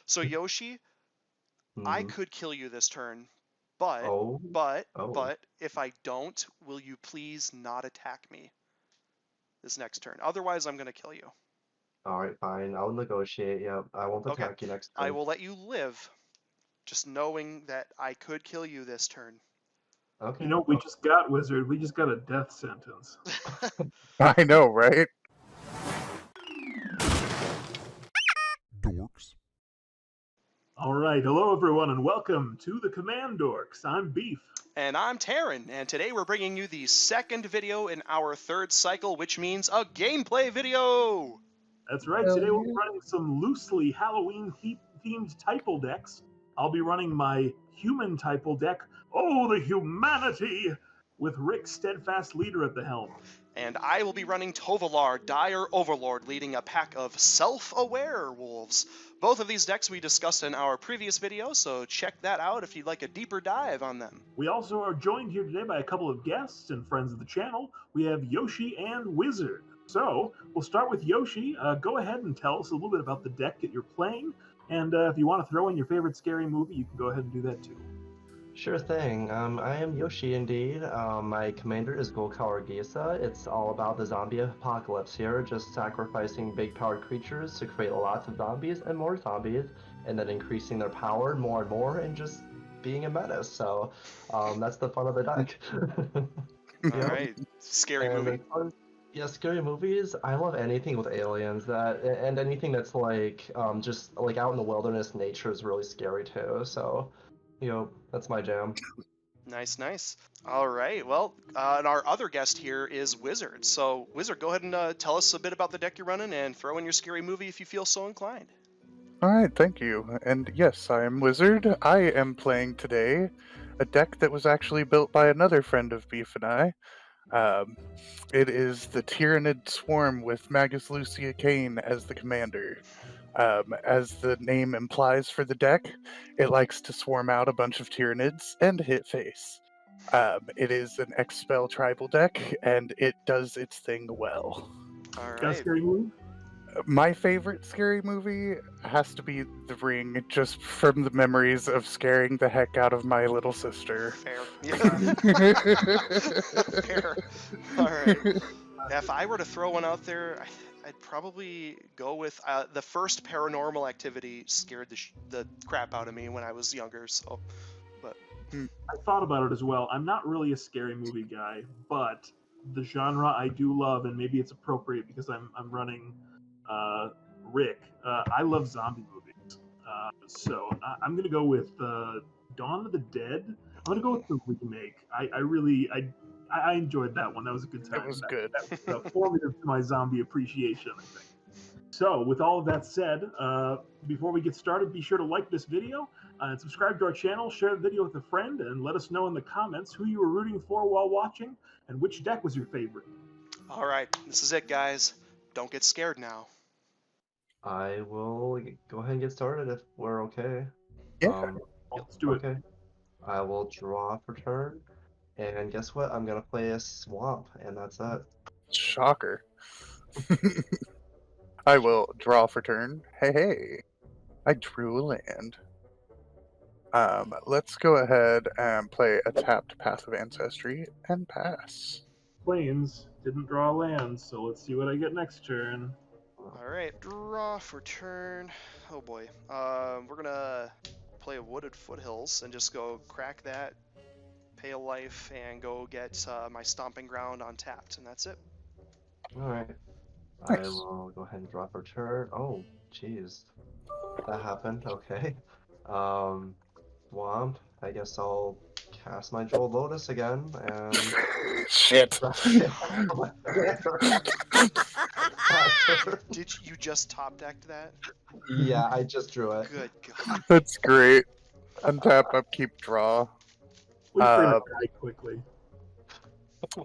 So Yoshi, I Mhm. could kill you this turn, but Oh, but oh. but if I don't, will you please not attack me this next turn? Otherwise, I'm gonna kill you. All right, fine. I'll negotiate. Yep, I won't Okay, attack you next I turn. will let you live, just knowing that I could kill you this turn. You Okay. know what we just got, Wizard? We just got a death sentence. I know, right? Dorks. All right, hello everyone, and welcome to the CommanDorks. I'm Beef. And I'm Tarren, and today we're bringing you the second video in our third cycle, which means a gameplay video! That's right, today we'll be running some loosely Halloween-themed Typal decks. I'll be running my human Typal deck, Oh, the Humanity, with Rick's Steadfast Leader at the helm. And I will be running Tovolar, Dire Overlord, leading a pack of self-aware wolves. Both of these decks we discussed in our previous video, so check that out if you'd like a deeper dive on them. We also are joined here today by a couple of guests and friends of the channel. We have Yoshi and Wizard. So, we'll start with Yoshi. Go ahead and tell us a little bit about the deck that you're playing, and if you want to throw in your favorite scary movie, you can go ahead and do that too. Sure thing. I am Yoshi indeed. My commander is Gisa. It's all about the zombie apocalypse here, just sacrificing big powered creatures to create lots of zombies and more zombies, and then increasing their power more and more, and just being a menace. So that's the fun of the deck. Yep. Alright, scary And movie. as far as yeah, scary movies, I love anything with aliens and anything that's like just like out in the wilderness, nature is really scary too. So, that's my jam. Nice, nice. Alright, well, and our other guest here is Wizard. So, Wizard, go ahead and tell us a bit about the deck you're running and throw in your scary movie if you feel so inclined. Alright, thank you. And yes, I am Wizard. I am playing today a deck that was actually built by another friend of Beef and I. It is the Tyranid Swarm with Magus Lucea Kane as the commander. As the name implies for the deck, it likes to swarm out a bunch of Tyranids and hit face. It is an X-Spell tribal deck, and it does its thing well. Got a Alright. scary movie? My favorite scary movie has to be The Ring, just from the memories of scaring the heck out of my little sister. Fair. Yeah. Fair. Alright. If I were to throw one out there, I'd probably go with the first Paranormal Activity scared the crap out of me when I was younger, so... I thought about it as well. I'm not really a scary movie guy, but the genre I do love, and maybe it's appropriate because I'm running Rick. I love zombie movies, so I'm gonna go with Dawn of the Dead. I'm gonna go with the remake. I enjoyed that one. That was a good time. It was good. That was formative to my zombie appreciation, I think. So, with all of that said, before we get started, be sure to like this video and subscribe to our channel, share the video with a friend, and let us know in the comments who you were rooting for while watching and which deck was your favorite. Alright, this is it, guys. Don't get scared now. I will go ahead and get started if we're okay. Yeah. Let's do it. Okay. I will draw for turn, and guess what? I'm gonna play a swamp, and that's that. Shocker. I will draw for turn. Hey. I drew a land. Let's go ahead and play a tapped Passive Ancestry and pass. Plains didn't draw lands, so let's see what I get next turn. Alright, draw for turn. Oh boy. We're gonna play a Wooded Foothills and just go crack that, pay a life, and go get my Stomping Ground untapped, and that's it. Alright. Nice. I will go ahead and draw for turn. Oh, jeez. That happened. Okay. Swamp. I guess I'll cast my Jewel Lotus again, and... Shit. Did you just top decked that? Yeah, I just drew it. Good God. That's great. Untap, upkeep, draw. Please die quickly.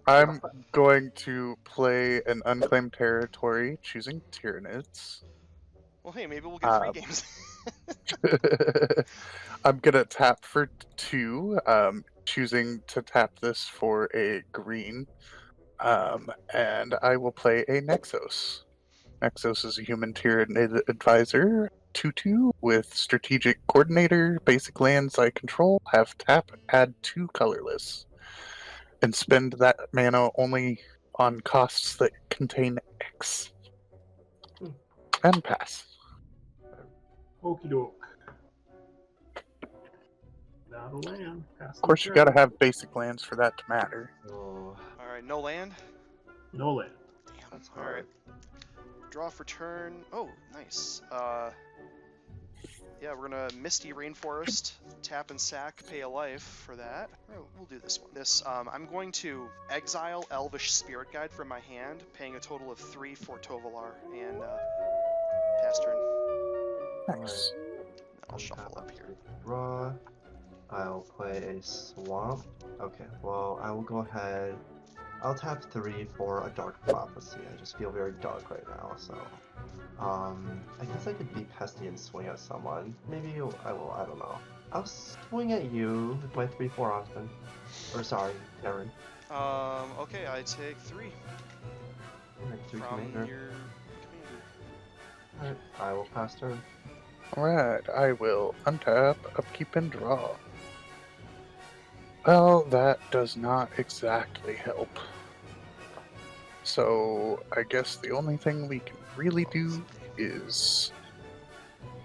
I'm going to play an unclaimed territory, choosing Tyranids. Well, hey, maybe we'll get 3 games. I'm gonna tap for 2, choosing to tap this for a green. And I will play a Nexos. Nexos is a human Tyranid advisor. 2/2 with Strategic Coordinator. Basic lands I control have tap, add 2 colorless, and spend that mana only on costs that contain X. And pass. Okie doke. Not a land. Pass Of course, the you gotta turn. have basic lands for that to matter. Oh, All right, no land. No land. Damn. that's All right. hard. Draw for turn. Oh, nice. Yeah, we're gonna Misty Rainforest, tap and sack, pay a life for that. Oh, we'll do this one. I'm going to exile Elvish Spirit Guide from my hand, paying a total of 3 for Tovolar, and pass turn. Nice. I'll shuffle up here. Draw. I'll play a swamp. Okay, well, I will go ahead. I'll tap 3 for a Dark Prophecy. I just feel very dark right now, so. I guess I could be pesty and swing at someone. Maybe I will, I don't know. I'll swing at you with my 3/4 Austin. Or sorry, Tarren. Okay, I take 3 Alright, 3 from commander. your commander. Alright, I will pass turn. Alright, I will untap, upkeep, and draw. Well, that does not exactly help. So, I guess the only thing we can really do is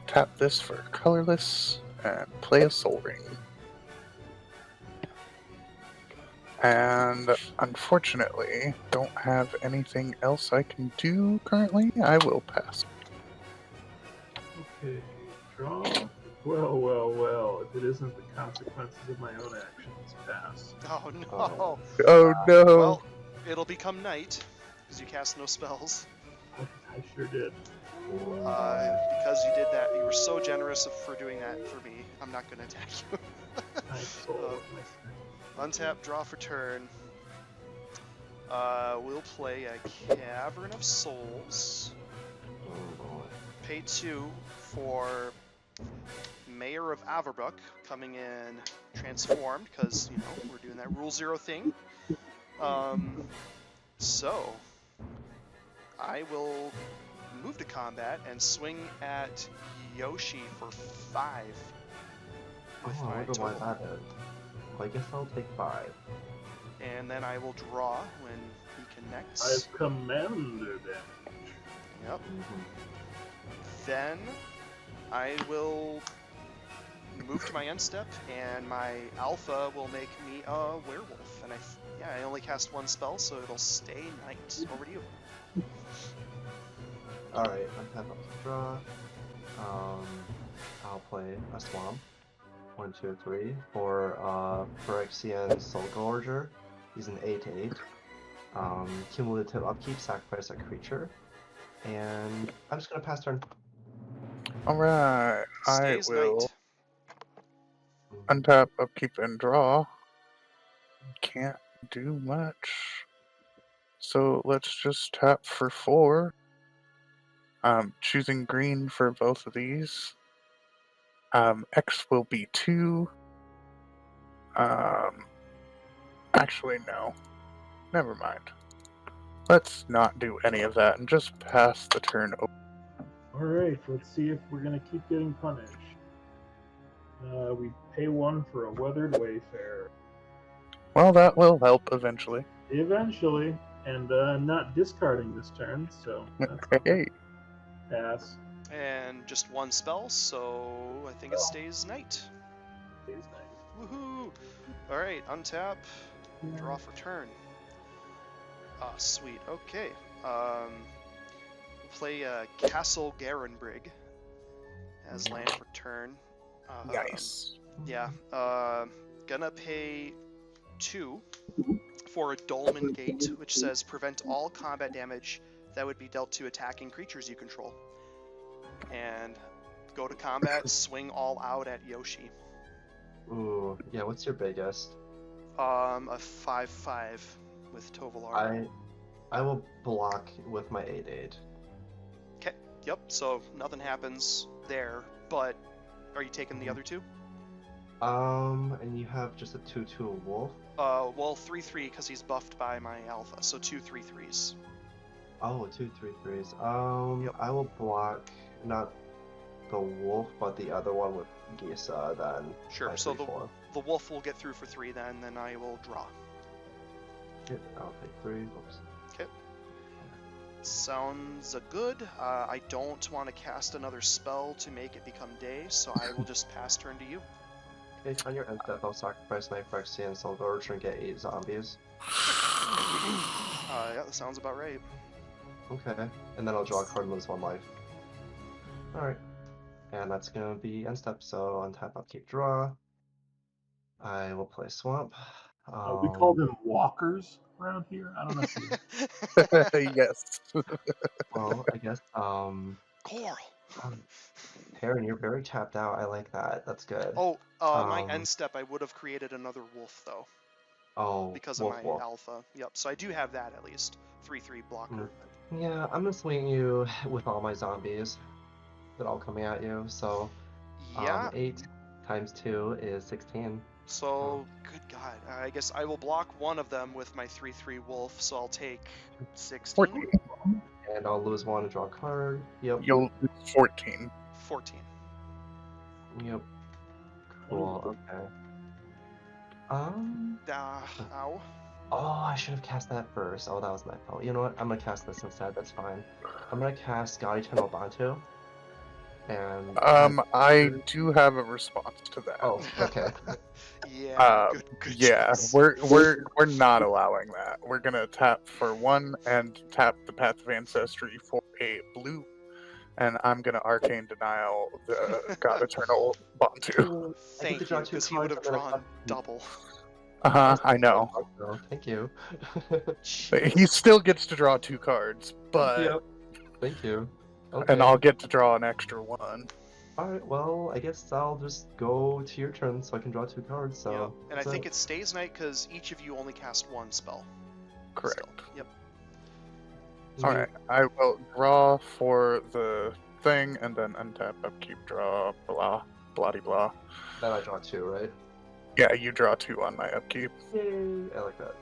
tap this for colorless and play a Soul Ring. And unfortunately, don't have anything else I can do currently. I will pass. Okay. Draw. Well. If it isn't the consequences of my own actions, pass. Oh no! Oh. Oh no! Well, it'll become night, because you cast no spells. I sure did. Because you did that, you were so generous for doing that for me. I'm not going to attack you. Nice soul. Nice. Untap, draw for turn. We'll play a Cavern of Souls. Oh boy. Pay 2 for Mayor of Averbrook coming in transformed, because, you know, we're doing that Rule 0 thing. So, I will move to combat and swing at Yoshi for 5. With Oh, I my wonder why total. that is. Well, I guess I'll take 5. And then I will draw when he connects. I have commander damage. Yep. Then I will move to my end step, and my alpha will make me a werewolf. And I only cast 1 spell, so it'll stay night. Over to you. Alright, untap up to draw. I'll play a swamp. 1, 2, 3 for Phyrexian Soulgorger. He's an 8/8. Cumulative upkeep, sacrifice a creature. And I'm just gonna pass turn. Alright, I Stays will night. untap, upkeep, and draw. Can't do much. So let's just tap for 4. Choosing green for both of these. X will be 2. Actually, no. Never mind. Let's not do any of that and just pass the turn over. Alright, let's see if we're gonna keep getting punished. We pay 1 for a Weathered Wayfarer. Well, that will help eventually. Eventually, and I'm not discarding this turn, so that's Hey, pass. And just 1 spell, so I think it stays night. Stays night. Woohoo! Alright, untap, draw for turn. Ah, sweet. Okay. Play Castle Garenbrig as land for turn. nice. Yeah. Gonna pay 2 for a Dolmen Gate, which says prevent all combat damage that would be dealt to attacking creatures you control. And go to combat, swing all out at Yoshi. Ooh, yeah, what's your biggest? A 5/5 with Tovolar. I will block with my 8/8. Okay. Yep. So nothing happens there, but are you taking the other 2? And you have just a 2/2 wolf? Well, 3/3 because he's buffed by my alpha, so 2 3/3s. Oh, 2 3/3s. Yep. I will block, not the wolf, but the other one with Gisa, then Sure. my So 3/4. the wolf will get through for 3 then I will draw. Yep, I'll take 3. Oops. Okay. Sounds good. I don't want to cast another spell to make it become day, so I will just pass turn to you. Okay, on your end step, I'll sacrifice my Phyrexian Soulgorge and get 8 zombies. Yeah, that sounds about right. Okay, and then I'll draw a card and lose 1 life. Alright, and that's gonna be end step, so untap, upkeep, draw. I will play Swamp. We call them walkers around here. I don't know if you... Yes. Well, I guess, Coral. Tarren, you're very tapped out. I like that. That's good. Oh, my Um, end step, I would have created another wolf though, Oh, because of my wolf. alpha. Yep. So I do have that at least 3/3 blocker. Yeah, I'm gonna swing you with all my zombies that all coming at you. So, Yeah. 8 times 2 is 16. So good God, I guess I will block one of them with my 3/3 wolf. So I'll take 16. 14. And I'll lose 1 and draw a card. Yep. You'll lose 14. 14. Yep. Cool. Okay. Ow. Oh, I should have cast that first. Oh, that was my fault. You know what? I'm gonna cast this instead. That's fine. I'm gonna cast God Eternal Bantu. And I do have a response to that. oh, okay. Yeah. Good Yeah, choice. we're not allowing that. We're gonna tap for 1 and tap the Path of Ancestry for a blue, and I'm gonna Arcane Denial the God Eternal Bantu. Thank you, because he would have drawn double. I know. Thank you. But he still gets to draw 2 cards, but Yep. Thank you. Okay. and I'll get to draw an extra 1. Alright, well, I guess I'll just go to your turn so I can draw 2 cards, so... Yep. And I that's think it. it stays night because each of you only cast 1 spell. Correct. Still. Yep. Alright, I will draw for the thing and then untap, upkeep, draw, blah, blah de blah. Then I draw 2, right? Yeah, you draw 2 on my upkeep. Yay! I like that.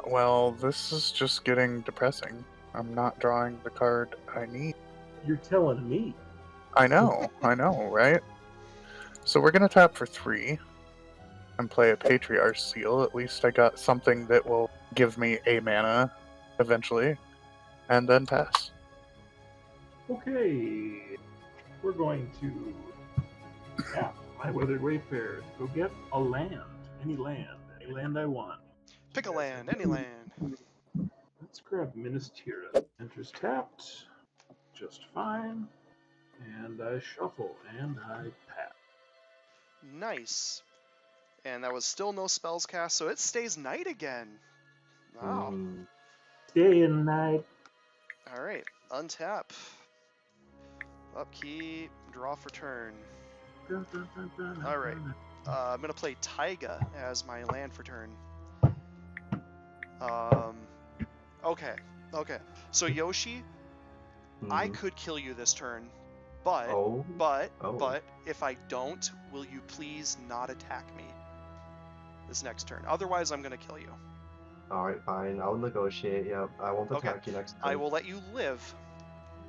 Well, this is just getting depressing. I'm not drawing the card I need. You're telling me. I know, right? So we're gonna tap for 3 and play a Patriarch Seal. At least I got something that will give me a mana eventually, and then pass. Okay, we're going to tap my Weathered Wayfarer to go get a land. Any land I want. Pick a land, any land. Let's grab Ministera. Enters tapped, just fine. And I shuffle, and I pass. Nice. And that was still no spells cast, so it stays night again. Wow. Day and night. Alright, untap. Upkeep, draw for turn. Alright. I'm gonna play Taiga as my land for turn. Okay. So Yoshi, I could kill you this turn, but if I don't, will you please not attack me this next turn? Otherwise, I'm gonna kill you. Alright, fine. I'll negotiate. Yep, I won't attack you next turn. I will let you live,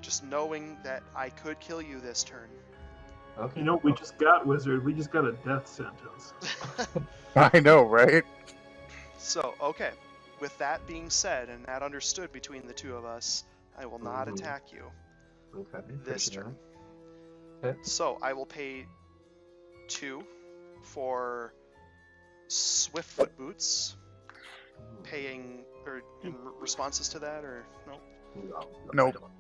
just knowing that I could kill you this turn. Okay. You know, we just got Wizard. We just got a death sentence. I know, right? So, okay. With that being said, and that understood between the two of us, I will not attack you this turn. Okay. So, I will pay 2 for Swiftfoot Boots. Paying, or responses to that, or no? Nope.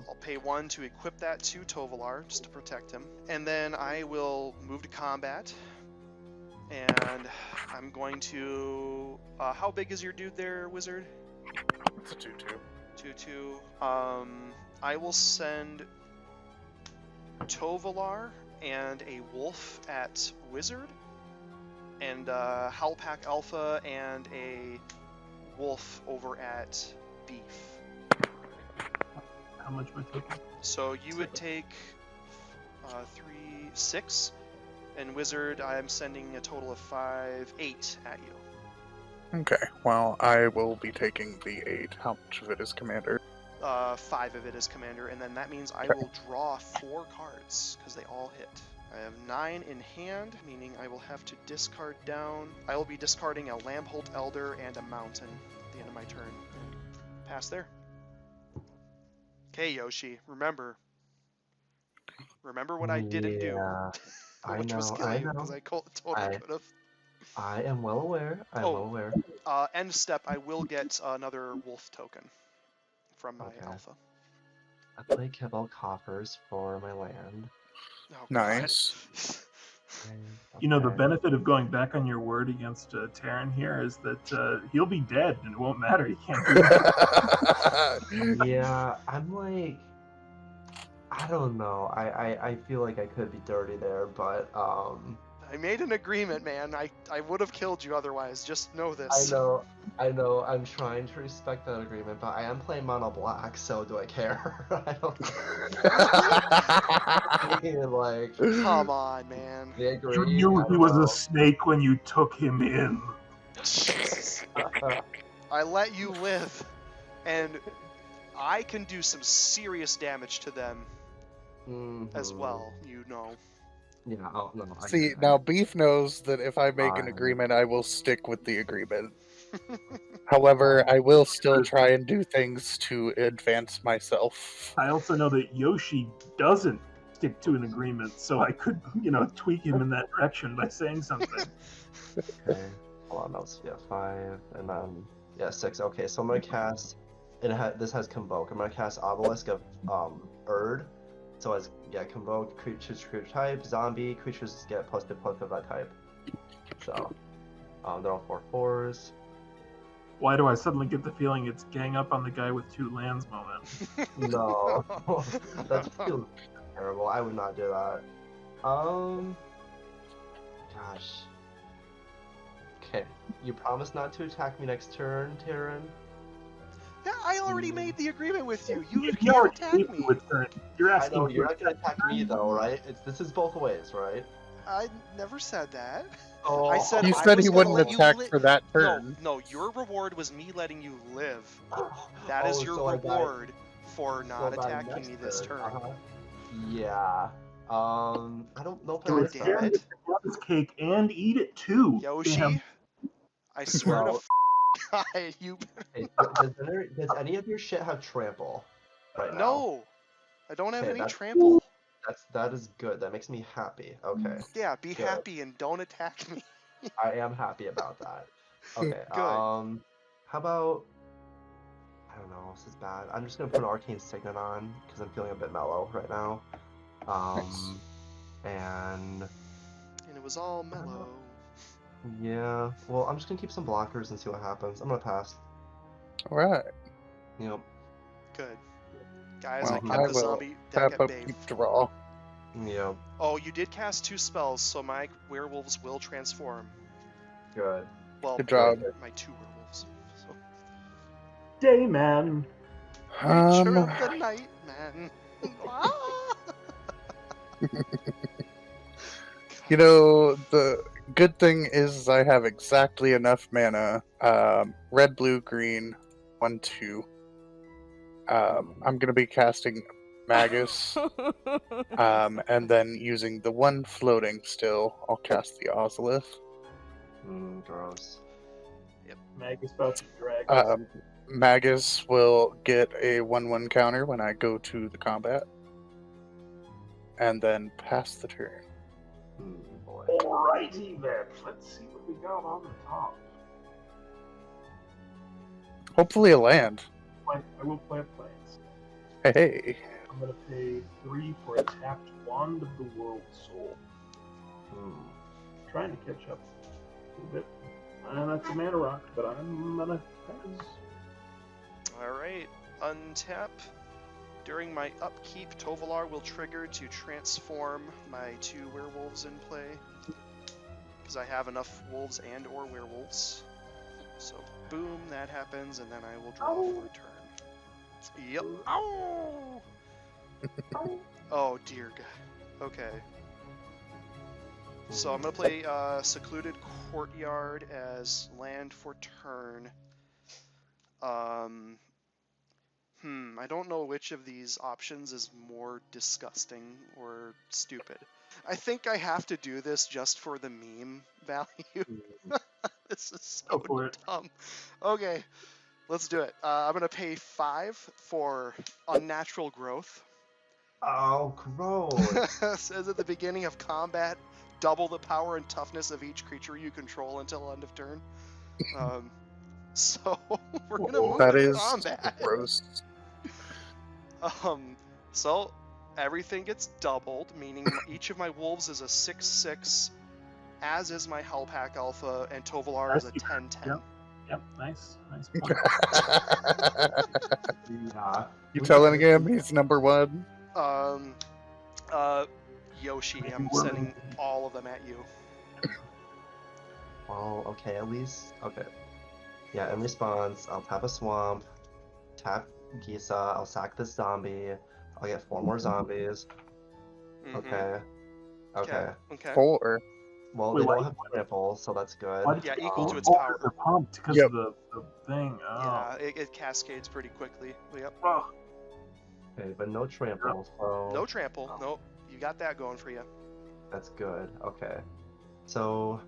I'll pay 1 to equip that to Tovolar, just to protect him. And then I will move to combat. And I'm going to... how big is your dude there, Wizard? It's a 2/2. 2/2. I will send Tovolar and a wolf at Wizard. And Howlpack Alpha and a wolf over at Beef. How much am I taking? So you would take 6, and Wizard, I'm sending a total of 8 at you. Okay, well, I will be taking the 8. How much of it is Commander? 5 of it as commander, and then that means I will draw 4 cards, because they all hit. I have 9 in hand, meaning I will have to discard down. I will be discarding a Lambholt Elder and a Mountain at the end of my turn. Pass there. Okay, Yoshi, remember what I didn't do. I Which was know, kill I you, know. because I totally could have. I am well aware. I'm well aware. End step, I will get another wolf token from my alpha. I play Kibble Coffers for my land. Oh, Nice. Okay. You know, the benefit of going back on your word against Tarren here is that he'll be dead and it won't matter. He can't do that. Yeah, I'm like, I don't know. I feel like I could be dirty there, but I made an agreement, man. I would have killed you otherwise. Just know this. I know. I'm trying to respect that agreement, but I am playing mono black, so do I care? I don't know. I mean, like, Come on, man. they agree. You knew he was a snake when you took him in. Jesus. I let you live, and I can do some serious damage to them as well, you know. Yeah, no. See, now Beef knows that if I make an agreement, I will stick with the agreement. However, I will still try and do things to advance myself. I also know that Yoshi doesn't stick to an agreement, so I could, tweak him in that direction by saying something. Okay. Hold on, that was 5, and then 6. Okay, so I'm gonna cast. This has Convoke. I'm gonna cast Obelisk of Erd. So as Convoke creatures type, zombie creatures get +2/+2 of that type. So they're all 4/4s. Why do I suddenly get the feeling it's gang up on the guy with 2 lands moment? No, that feels terrible. I would not do that. Gosh. Okay, you promise not to attack me next turn, Tarren? Yeah, I already made the agreement with you. You You can't already attack gave me. me with turn. You're I asking know, you're for not gonna attack me though, right? This is both ways, right? I never said that. Oh, I said He I said was he gonna wouldn't let you attack for that turn. No, your reward was me letting you live. That is your so reward for not so by attacking next me this turn. Yeah. I don't know if I God like damn that. it. have this cake and eat it too. Yoshi, Damn. I swear Well, to God, you. Hey, does any of your shit have trample right now? No, I don't have Okay, any that's- trample. That is good. That makes me happy. Okay. Yeah, be Good. happy and don't attack me. I am happy about that. Okay. Good. How about? I don't know. This is bad. I'm just gonna put an Arcane Signet on because I'm feeling a bit mellow right now. And And it was all mellow. yeah. Well, I'm just gonna keep some blockers and see what happens. I'm gonna pass. Alright. Yep. Good. Guys, Well, I I kept the will zombie deck tap at up bay. Keep Draw. Yep. Oh, you did cast 2 spells, so my werewolves will transform. Good. Well, Good job. my 2 werewolves. So. Dayman. Creature of the night, man. You know, the good thing is I have exactly enough mana. Red, blue, green, 1, 2. I'm going to be casting Magus, and then using the 1 floating still, I'll cast the Ozolith. Gross. Magus about to drag. Magus will get a 1/1 counter when I go to the combat, and then pass the turn. Boy. Alrighty then. Let's see what we got on the top. Hopefully a land. I will play a planes. Hey. I'm gonna pay 3 for a tapped Wand of the World Soul. Trying to catch up a little bit. And that's a mana rock, but I'm gonna pass. Alright, untap. During my upkeep, Tovolar will trigger to transform my 2 werewolves in play. Because I have enough wolves and or werewolves. So boom, that happens, and then I will draw for a turn. Yep. Ow! Oh dear God. Okay. So I'm gonna play Secluded Courtyard as land for turn. I don't know which of these options is more disgusting or stupid. I think I have to do this just for the meme value. This is Go so for it. dumb. Okay, let's do it. I'm gonna pay 5 for unnatural growth. Oh, gross. Says at the beginning of combat, double the power and toughness of each creature you control until end of turn. So we're gonna move That in is combat. gross. So everything gets doubled, meaning each of my wolves is a 6/6, as is my Hellpack Alpha, and Tovolar is a 10/10. Yep, nice point. Yeah. You telling him he's number 1? Yoshi, I'm sending all of them at you. Well, okay, at least. Okay. Yeah, in response, I'll tap a swamp, tap Gisa, I'll sack this zombie, I'll get 4 more zombies. Okay. Okay. Okay. 4. Well, Wait, they why- don't have trample, so that's good. Why did Yeah, you- equal to its oh, power. They're pumped because Yep. of the thing. Oh. Yeah, it cascades pretty quickly. Yep. Oh, Okay, but no trample, so No trample. Nope. You got that going for you. that's good. Okay. So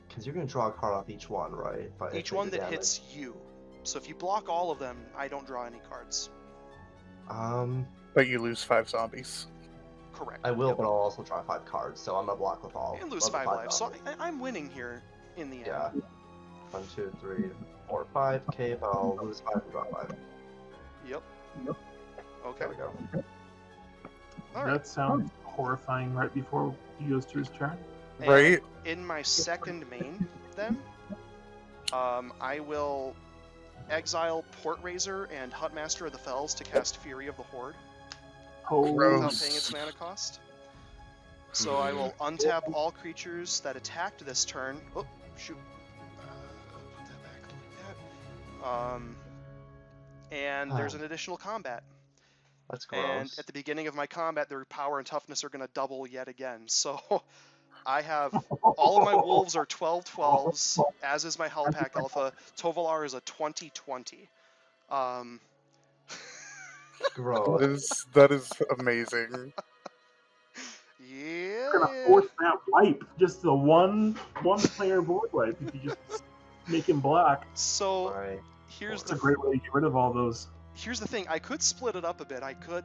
because you're gonna draw a card off each one, right? If I Each take one the that damage. hits you. So if you block all of them, I don't draw any cards. But you lose 5 zombies. Correct. I will, Yep. but I'll also draw 5 cards, so I'm gonna block with all. And lose of the 5 lives. So zombies. I'm winning here in the end. Yeah. 1, 2, 3, 4, 5. Okay, but I'll lose 5 and draw 5. Yep. Okay. There we go. All right. that sounds horrifying right before he goes to his turn. And Right? in my second main, then, I will exile Portraiser and Huntmaster of the Fells to cast Fury of the Horde Oh, Gross. without paying its mana cost. So I will untap all creatures that attacked this turn. Oh, shoot. Put that back like that. And there's an additional combat. That's gross. And at the beginning of my combat, their power and toughness are going to double yet again. So I have all of my wolves are 12/12s, as is my Hellpack Alpha. Tovolar is a 20/20. Gross. That is amazing. Yeah. You're gonna force that wipe. Just the one player board wipe. If you just make him black. So Right. here's It's a the great way to get rid of all those. here's the thing. I could split it up a bit. I could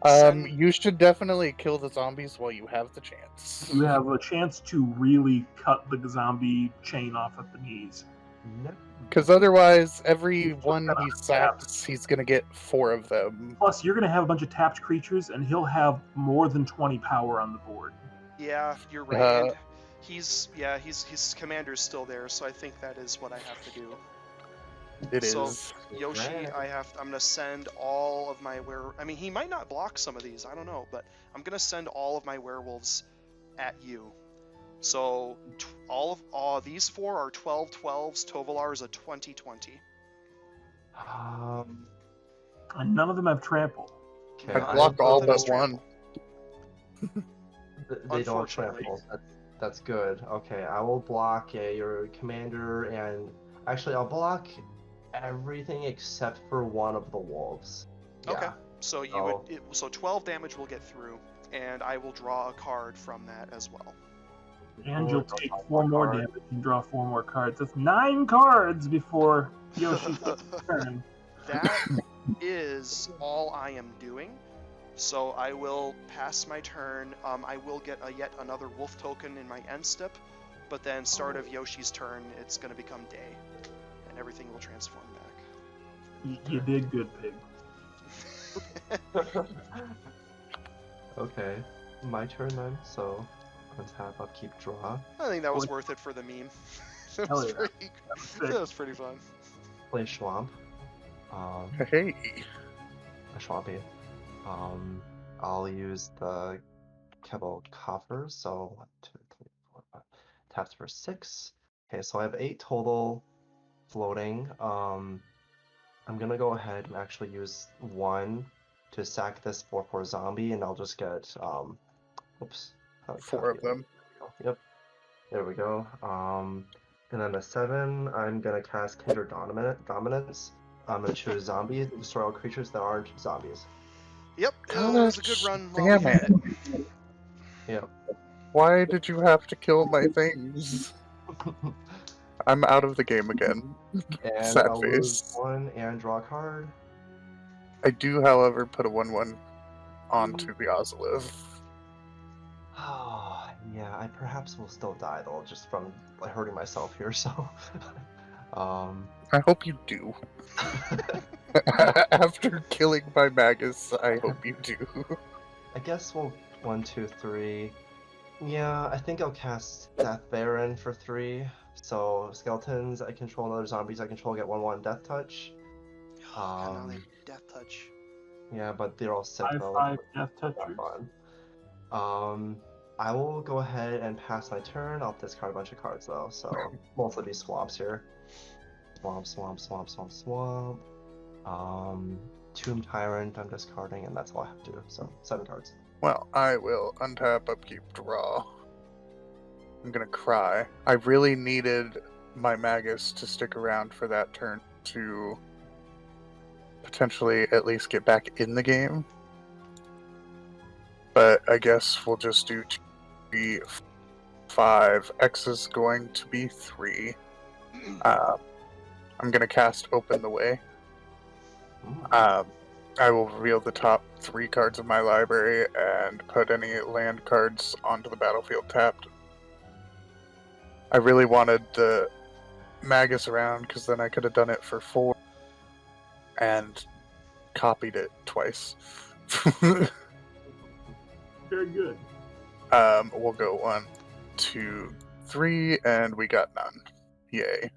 send... You should definitely kill the zombies while you have the chance. You have a chance to really cut the zombie chain off at the knees. No. Because otherwise, every one he sacks, he's gonna get 4 of them. Plus, you're gonna have a bunch of tapped creatures, and he'll have more than 20 power on the board. Yeah, you're right. And his commander's still there, so I think that is what I have to do. It is. So, Yoshi, Right. I'm gonna send all of my he might not block some of these, I don't know, but I'm gonna send all of my werewolves at you. So all these 4 are 12/12s. Tovolar is a 20/20. And none of them have trample. Okay, I block all Both of us but one. They don't Unfortunately. trample. That's good. Okay, I will block your commander, and actually I'll block everything except for one of the wolves. Okay. Yeah. So so 12 damage will get through, and I will draw a card from that as well. And you'll take 4 more damage and draw 4 more cards. That's 9 cards before Yoshi takes his turn. That is all I am doing. So I will pass my turn. I will get yet another wolf token in my end step, but then start of Yoshi's turn, it's going to become day, and everything will transform back. You did good, pig. Okay, my turn then. So untap, upkeep, draw. I think that was worth it for the meme. That Hell was yeah. that was pretty fun. Play Schwamp. Hey. A Schwampy. I'll use the Kebble Coffer. So 1, 2, 3, 4, 5. Taps for 6. Okay, so I have 8 total floating. I'm gonna go ahead and actually use 1 to sack this 4/4 zombie, and I'll just get oops. 4 of them. Yep. There we go. And then a 7, I'm gonna cast Kindred Dominance. I'm gonna choose zombies and destroy all creatures that aren't zombies. Yep, it was a good Gosh, run while we damn had it. it. Yep. Why did you have to kill my things? I'm out of the game again. And Sad I'll lose face. 1 and draw a card. I do, however, put a 1/1 onto the Ozolith. Oh, yeah, I perhaps will still die though, just from like, hurting myself here. So, I hope you do. After killing my Magus, I hope you do. I guess we'll 1, 2, 3. Yeah, I think I'll cast Death Baron for 3. So skeletons I control and other zombies I control get 1/1 Death Touch. God, now they have Death Touch. Yeah, but they're all sick though. 5/5 Death Not Touchers. fun. I will go ahead and pass my turn. I'll discard a bunch of cards though, so mostly be swamps here. Swamp, swamp, swamp, swamp, swamp. Tomb Tyrant I'm discarding, and that's all I have to do. So 7 cards. Well, I will untap, upkeep, draw. I'm gonna cry. I really needed my Magus to stick around for that turn to potentially at least get back in the game. But I guess we'll just do 2, 5. X is going to be 3. I'm gonna cast Open the Way. I will reveal the top 3 cards of my library and put any land cards onto the battlefield tapped. I really wanted the Magus around because then I could have done it for 4 and copied it twice. Very good. We'll go 1, 2, 3, and we got none. Yay.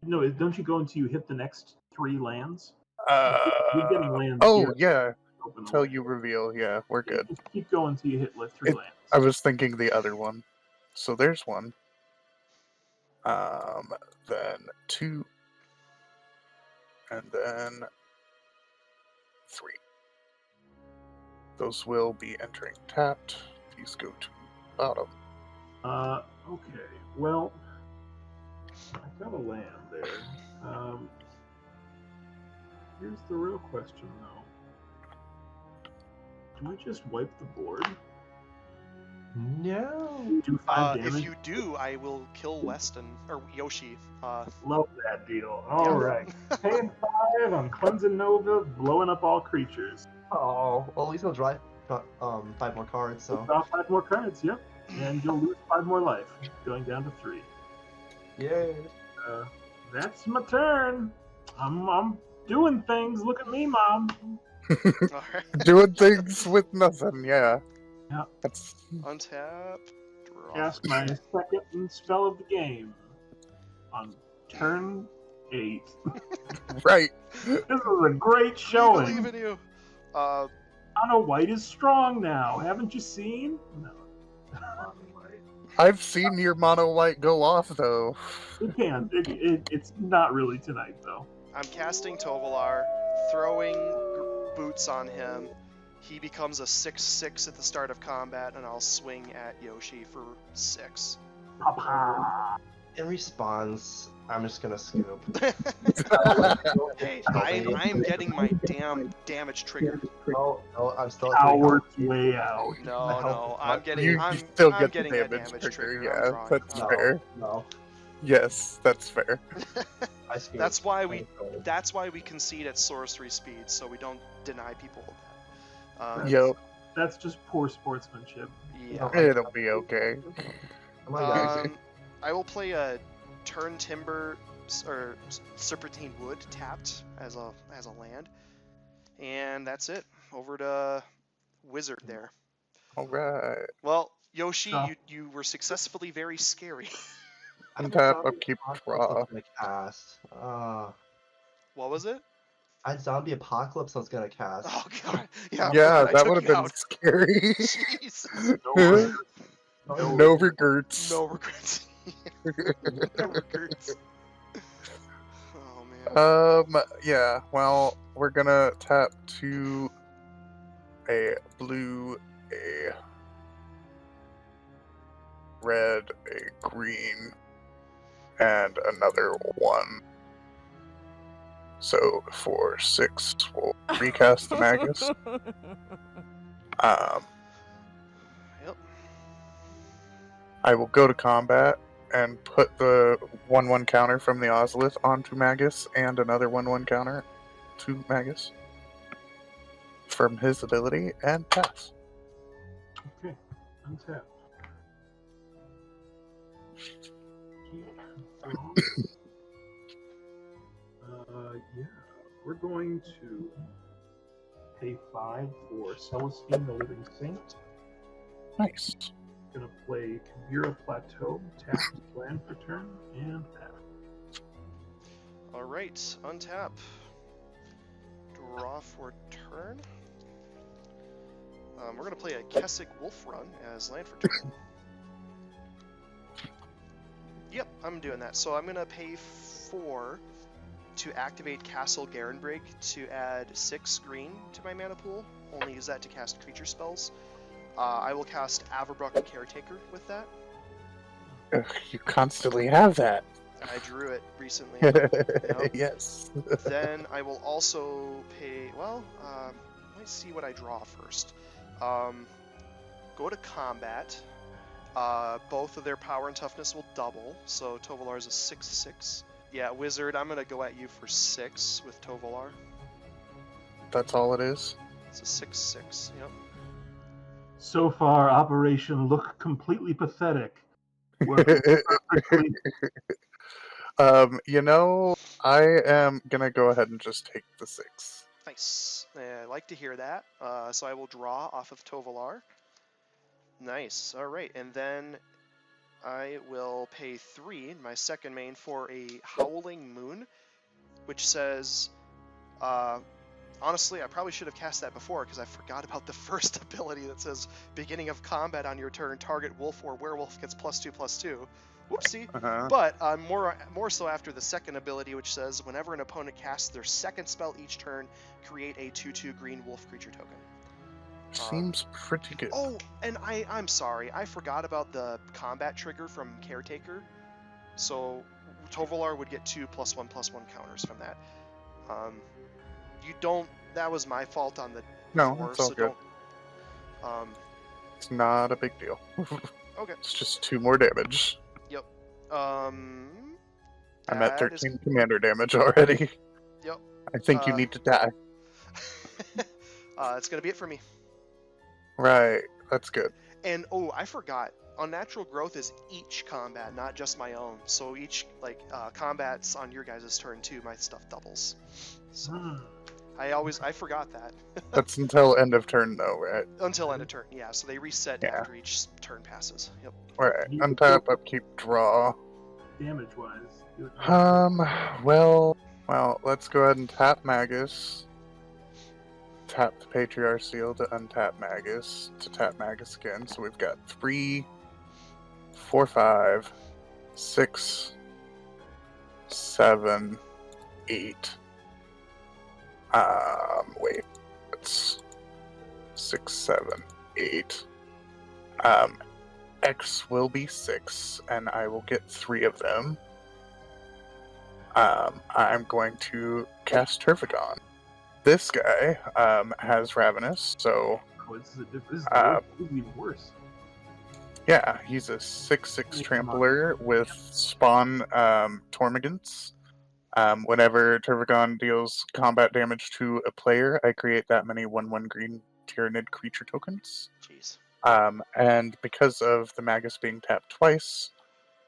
No, don't you go until you hit the next 3 lands? You're getting lands Oh, here. yeah. Open the Till way. you reveal, yeah, we're good. Just keep going until you hit like 3 lands. I was thinking the other one. So there's 1. Then 2. And then 3. Those will be entering tapped. These go to bottom. Okay. Well, I got a land there. Here's the real question, though. Do we just wipe the board? No. Do 5 damage? If you do, I will kill Weston or Yoshi. Love that deal. All right. Paying 5 on Cleansing Nova, blowing up all creatures. Oh, well, at least I'll draw 5 more cards. So. Draw 5 more cards, yep. And you'll lose 5 more life, going down to 3. Yay. That's my turn. I'm doing things. Look at me, Mom. Alright. Doing things with nothing, yeah. Yeah. That's Untap. Draw. Cast my second spell of the game on turn 8. right. This is a great We showing. believe in you. Mono White is strong now. Haven't you seen? No. Mono White. I've seen your mono white go off though. It can. It's not really tonight though. I'm casting Tovolar, throwing boots on him. He becomes a 6/6 at the start of combat, and I'll swing at Yoshi for 6. Papa. In response, I'm just gonna scoop. Hey, I'm getting my damn damage trigger. No, I'm still. Coward's way out. No, I'm getting. You I'm still I'm get getting the a damage damage trigger, trigger. I'm yeah, drawing that's cards. fair. No. Yes, that's fair. I scoop. That's why we concede at sorcery speed, so we don't deny people that. Yo, That's just poor sportsmanship. Yeah. it'll be okay. Come on, guys. I will play a Turn Timber or Serpentine Wood tapped as a land, and that's it. Over to Wizard there. All right. Well, Yoshi, Oh. you were successfully very scary. Untap, upkeep, draw. Cast. What was it? I had Zombie Apocalypse I was gonna cast. Oh god, yeah. Yeah, I that took would have you been out. scary. Jeez. No regrets. No regrets. No regrets. Oh man. Yeah, well, we're gonna tap to a blue, a red, a green, and another 1. So for 6, we'll recast the Magus. Yep. I will go to combat and put the 1/1 counter from the Ozolith onto Magus and another 1/1 counter to Magus from his ability and pass. Okay, untap. Yeah, we're going to pay 5 for Celestine the Living Saint. Nice. Gonna play Kabira Plateau, tap, land for turn, and pass. Alright, untap. Draw for turn. We're going to play a Kessig Wolf Run as land for turn. Yep, I'm doing that. So I'm going to pay 4 to activate Castle Garenbrig to add 6 green to my mana pool. Only use that to cast creature spells. I will cast Averbrook Caretaker with that. Ugh, you constantly have that. I drew it recently. Yep. Yes. Then I will also pay, well, let's see what I draw first. Go to combat. Both of their power and toughness will double, so Tovolar is a 6/6. Yeah, Wizard, I'm going to go at you for 6 with Tovolar. That's all it is? It's a 6/6, yep. So far, Operation Look Completely Pathetic. Perfectly. You know, I am gonna go ahead and just take the 6. Nice. I like to hear that. So I will draw off of Tovolar. Nice. All right, and then I will pay 3, my second main, for a Howling Moon, which says, honestly, I probably should have cast that before because I forgot about the first ability that says, beginning of combat on your turn, target wolf or werewolf gets +2/+2. Whoopsie. But more so after the second ability, which says, whenever an opponent casts their second spell each turn, create a 2/2 green wolf creature token. Seems pretty good. Oh, and I'm sorry, I forgot about the combat trigger from Caretaker. So Tovolar would get 2 +1/+1 counters from that. You don't. That was my fault on the. No, 4, it's all so good. Don't. It's not a big deal. Okay. It's just 2 more damage. Yep. I'm at 13 commander damage already. Yep. I think you need to die. It's gonna be it for me. Right. That's good. And oh, I forgot. Unnatural Growth is each combat, not just my own. So each combats on your guys' turn too, my stuff doubles. So I forgot that. That's until end of turn though, right? Until end of turn, yeah. So they reset after each turn passes. Yep. Alright. Untap, upkeep, draw. Damage wise. Well, let's go ahead and tap Magus. Tap the Patriarch Seal to untap Magus, to tap Magus again. So we've got 3, 4, 5, 6, 7, 8. Wait. It's 6, 7, 8. X will be 6, and I will get 3 of them. I'm going to cast Turfagon. This guy has Ravenous, so This is even worse. yeah, he's a 6/6 trampler with spawn Tormagants. Whenever Turfagon deals combat damage to a player, I create that many 1/1 green Tyranid creature tokens. Jeez. And because of the Magus being tapped twice,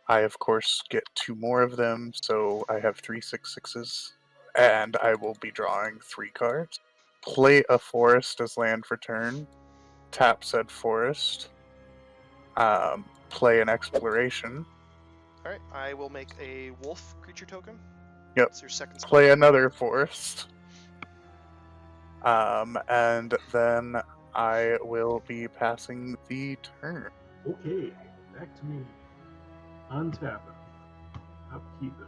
I of course get 2 more of them, so I have 3 6/6s. And I will be drawing 3 cards. Play a forest as land for turn. Tap said forest. Play an exploration. Alright, I will make a wolf creature token. Yep. That's your second spell. Play another forest. And then I will be passing the turn. Okay, back to me. Untap it. Upkeep it.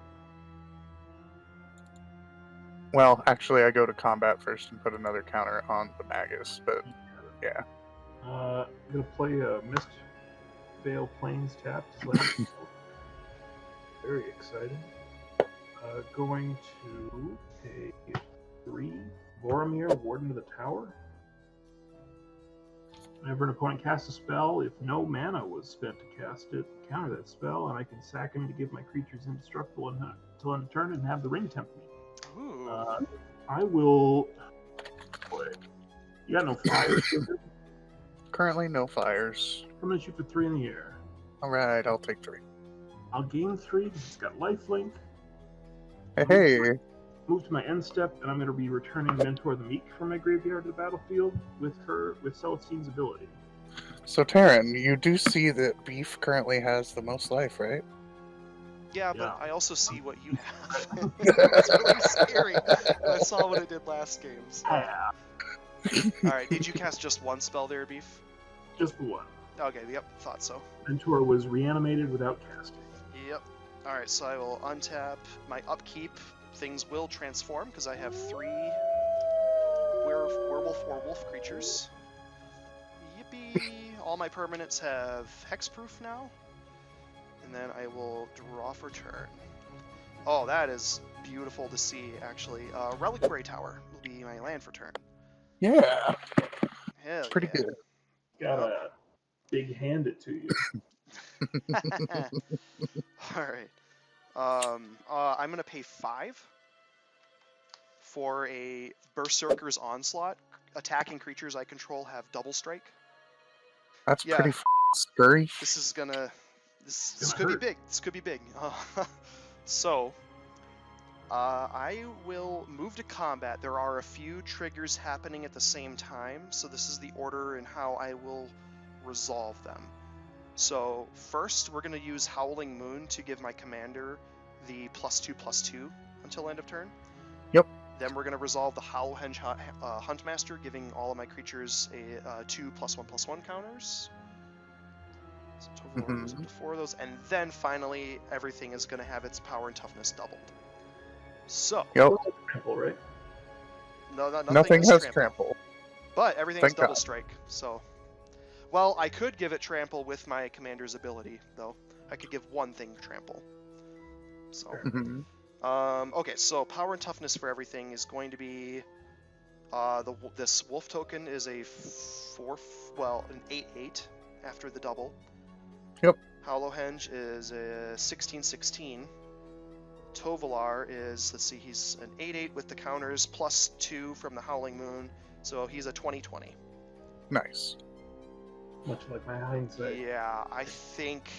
Well, actually, I go to combat first and put another counter on the Magus, but yeah. I'm gonna play a Mist Veil Plains tap. Very exciting. Going to pay 3. Boromir, Warden of the Tower. Whenever an opponent casts a spell, if no mana was spent to cast it, counter that spell, and I can sack him to give my creatures indestructible until end of turn and have the ring tempt me. Ooh. I will. Boy, you got no fires. Currently, no fires. I'm gonna shoot for 3 in the air. Alright, I'll take 3. I'll gain 3 because it's got lifelink. Hey, Move to my end step, and I'm going to be returning Mentor the Meek from my graveyard to the battlefield with Celestine's ability. so Tarren, you do see that Beef currently has the most life, right? Yeah, Yeah. but I also see what you have. It's really scary. I saw what it did last game. So. Alright, did you cast just one spell there, Beef? Just the one. Okay, yep, thought so. Mentor was reanimated without casting. Yep. Alright, so I will untap my upkeep. Things will transform because I have 3 werewolf or wolf creatures. Yippee! All my permanents have hexproof now. And then I will draw for turn. Oh, that is beautiful to see, actually. Reliquary Tower will be my land for turn. Yeah, Hell pretty yeah. good. Gotta big hand it to you. Alright. I'm gonna pay 5 for a Berserker's Onslaught. Attacking creatures I control have double strike. That's Yeah. pretty scurry. This is gonna. This could be big. This could be big. So, I will move to combat. There are a few triggers happening at the same time, so this is the order and how I will resolve them. So first, we're going to use Howling Moon to give my commander the +2/+2 until end of turn. Yep. Then we're going to resolve the Howlhenge Huntmaster, giving all of my creatures a 2+1/+1 counters. So Tovolar goes up to 4 of those, and then finally everything is going to have its power and toughness doubled. So. Yep. Trample, right? No, Nothing has trample. But everything's Thank double God. strike, so. Well, I could give it trample with my commander's ability, though. I could give one thing trample. So. Okay, so power and toughness for everything is going to be. This wolf token is a 8/8 after the double. Yep. Howlhenge is a 16/16. Tovolar is, let's see, he's an 8/8 with the counters +2 from the Howling Moon, so he's a 20/20. Nice. Much like my hindsight. Yeah, I think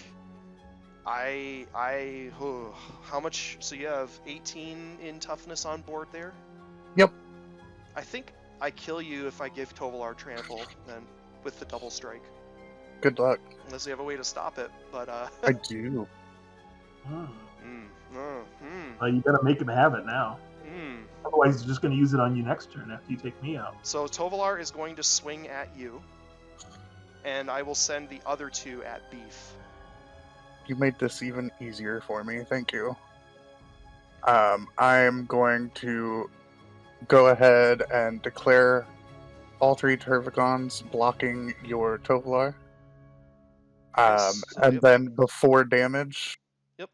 how much? So you have 18 in toughness on board there? Yep. I think I kill you if I give Tovolar trample then with the double strike. Good luck. Unless you have a way to stop it, but I do. You gotta make him have it now. Otherwise, he's just gonna use it on you next turn after you take me out. So Tovolar is going to swing at you, and I will send the other 2 at Beef. You made this even easier for me. Thank you. I'm going to go ahead and declare all 3 Tervigons blocking your Tovolar. And then before damage, Yep.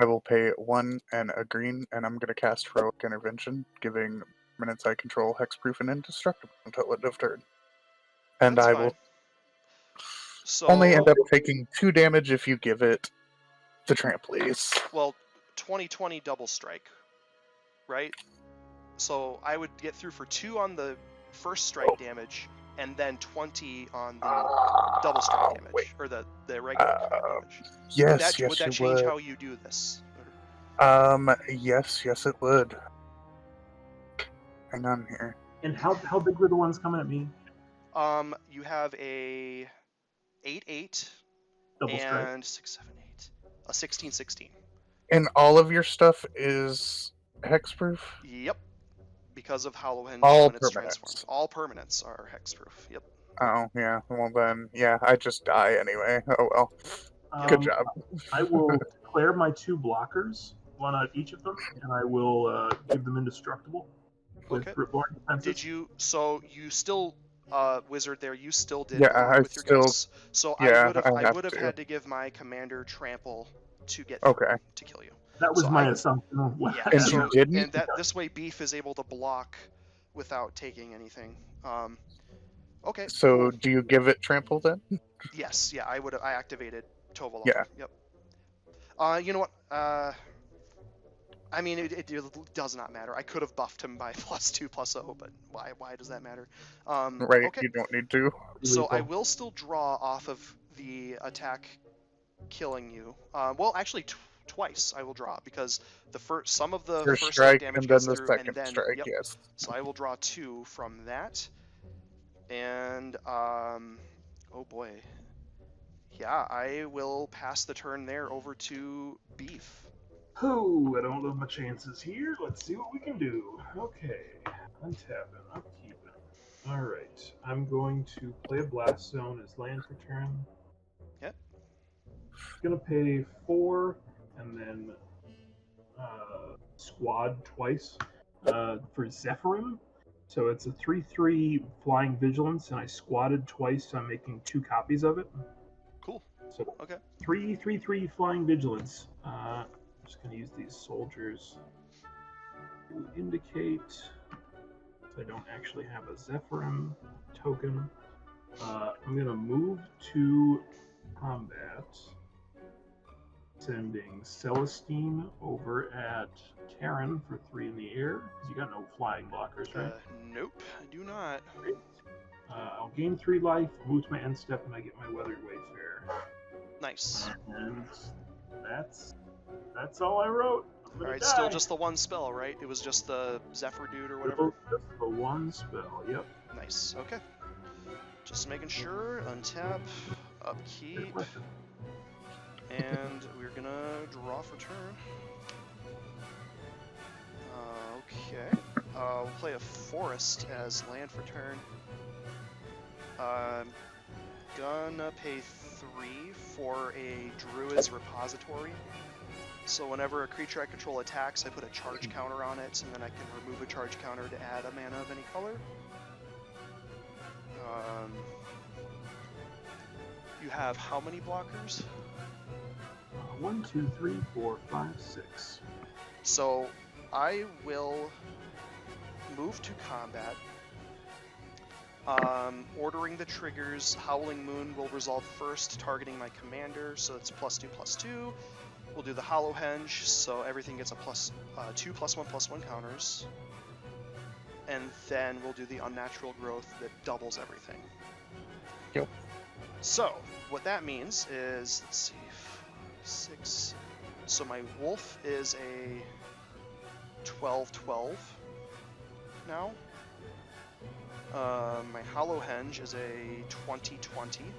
I will pay 1 and a green, and I'm going to cast Heroic Intervention, giving permanents I control hexproof and indestructible until end of turn. And That's I fine. will So, only end up taking 2 damage if you give it the trampolies. well, 20/20 double strike, right? So I would get through for 2 on the first strike damage, and then 20 on the double strike damage, or the regular damage. Yes, Would that change how you do this? Yes, it would. Hang on here. And how big were the ones coming at me? You have a 8/8 Double strike. and 6, 7, 8, a 16/16. And all of your stuff is hexproof? Yep. Because of Howlhenge All when it's permanents. transformed. All permanents are hexproof. Yep. Oh, yeah. Well then, yeah, I just die anyway. Oh well. Good job. I will declare my 2 blockers, 1 on each of them, and I will give them indestructible with Okay. Ripborn defenses. Did you? So you still, wizard there. You still did. Yeah, block I with your still- guys. So yeah, I I would have have to. had to give my commander trample to get Okay. to kill you. That was So my I- assumption. Yeah, And so, you didn't? and that this way Beef is able to block without taking anything. Okay. So Cool. do you give it trample then? Yes, yeah, I activated Tovolar. Yeah. Yep. You know what? I mean, it does not matter. I could have buffed him by +2/+0, but why does that matter? Right, Okay. you don't need to. So I will still draw off of the attack killing you. Well, actually, twice I will draw because some of the First first strike damage and then gets the through, second and then strike, yep. yes. So I will draw 2 from that, and oh boy, yeah, I will pass the turn there over to Beef. Whew, I don't love my chances here. Let's see what we can do. Okay, untapping, upkeeping. Alright, I'm going to play a Blast Zone as land for turn. Yep. Gonna pay 4 and then squad twice for Zephyrim. So it's a 3/3 flying vigilance, and I squatted twice, so I'm making 2 copies of it. Cool. So Okay. 3/3 flying vigilance. I'm just gonna use these soldiers to indicate. So I don't actually have a Zephyrim token. I'm gonna move to combat, sending Celestine over at Tarren for 3 in the air, because you got no flying blockers, right? Nope, I do not. Great. I'll gain 3 life, move to my end step, and I get my Weathered Wayfarer. Nice. And that's all I wrote. Alright, still just the one spell, right? It was just the Zephyr dude or whatever? Just the one spell, yep. Nice, okay. Just making sure, untap, upkeep, and we're gonna draw for turn. Okay, we'll play a forest as land for turn. Gonna pay 3 for a Druid's Repository. So whenever a creature I control attacks, I put a charge counter on it, and then I can remove a charge counter to add a mana of any color. You have how many blockers? 1, 2, 3, 4, 5, 6. So I will move to combat. Ordering the triggers, Howling Moon will resolve first, targeting my commander, so it's +2/+2. We'll do the Hollow Henge, so everything gets a +2/+1/+1 counters. And then we'll do the Unnatural Growth that doubles everything. Yep. So, what that means is, let's see, 6. So my wolf is a 12/12 now. My Hollow Henge is a 20/20.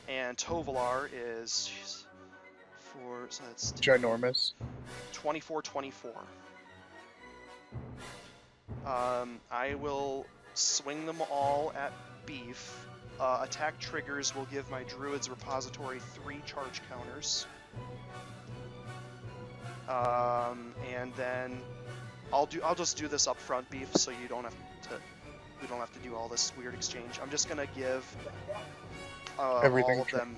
And Tovolar is 4, so that's Ginormous. 24/24. I will swing them all at Beef. Attack triggers will give my Druid's Repository 3 charge counters. And then I'll just do this up front, Beef, so we don't have to do all this weird exchange. I'm just gonna give Everything all of them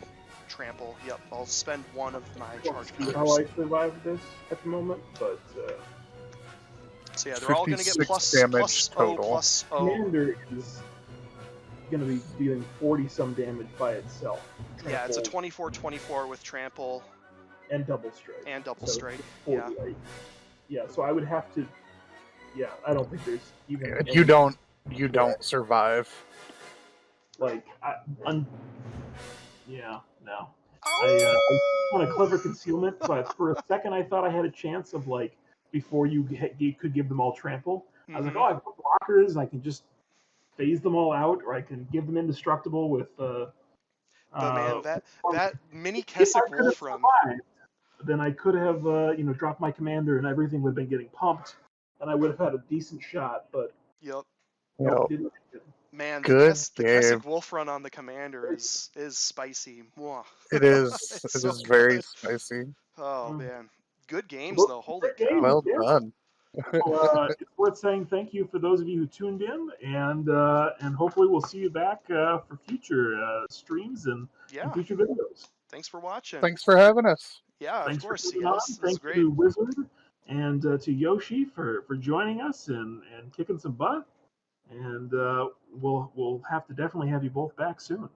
trample. Yep, I'll spend 1 of my charge See how counters. I survived this at the moment, but So yeah, they're all gonna get 56 damage total. +0/+0. Commander is going to be dealing 40-some damage by itself. Yeah, it's a Trample 24/24 with trample and double strike. and double So strike. it's 40, Yeah. right? Yeah, so I would have to. Yeah, I don't think there's even. You don't survive. Like, yeah, no. Oh! I on a clever concealment, but for a second I thought I had a chance of, like, before you could give them all trample. I was like, oh, I've got blockers, and I can just phase them all out, or I can give them indestructible with But man, that mini if I Kessick could have Wolf run. survived, then I could have dropped my commander, and everything would have been getting pumped, and I would have had a decent shot. But Yep. nope, didn't make it. Man, Good the Kessick Wolf run on the commander is spicy. Mwah. It is. It's It so is very good. spicy. Oh man, good games Well, though. Holy great cow! game. Well Yeah. done. It's worth saying thank you for those of you who tuned in, and hopefully we'll see you back for future streams and Yeah. future videos. Thanks for watching. Thanks for having us. Yeah, of Thanks course. for coming Yeah, on. this is Thanks great. to Wizard and to Yoshi for joining us and kicking some butt. And we'll have to definitely have you both back soon.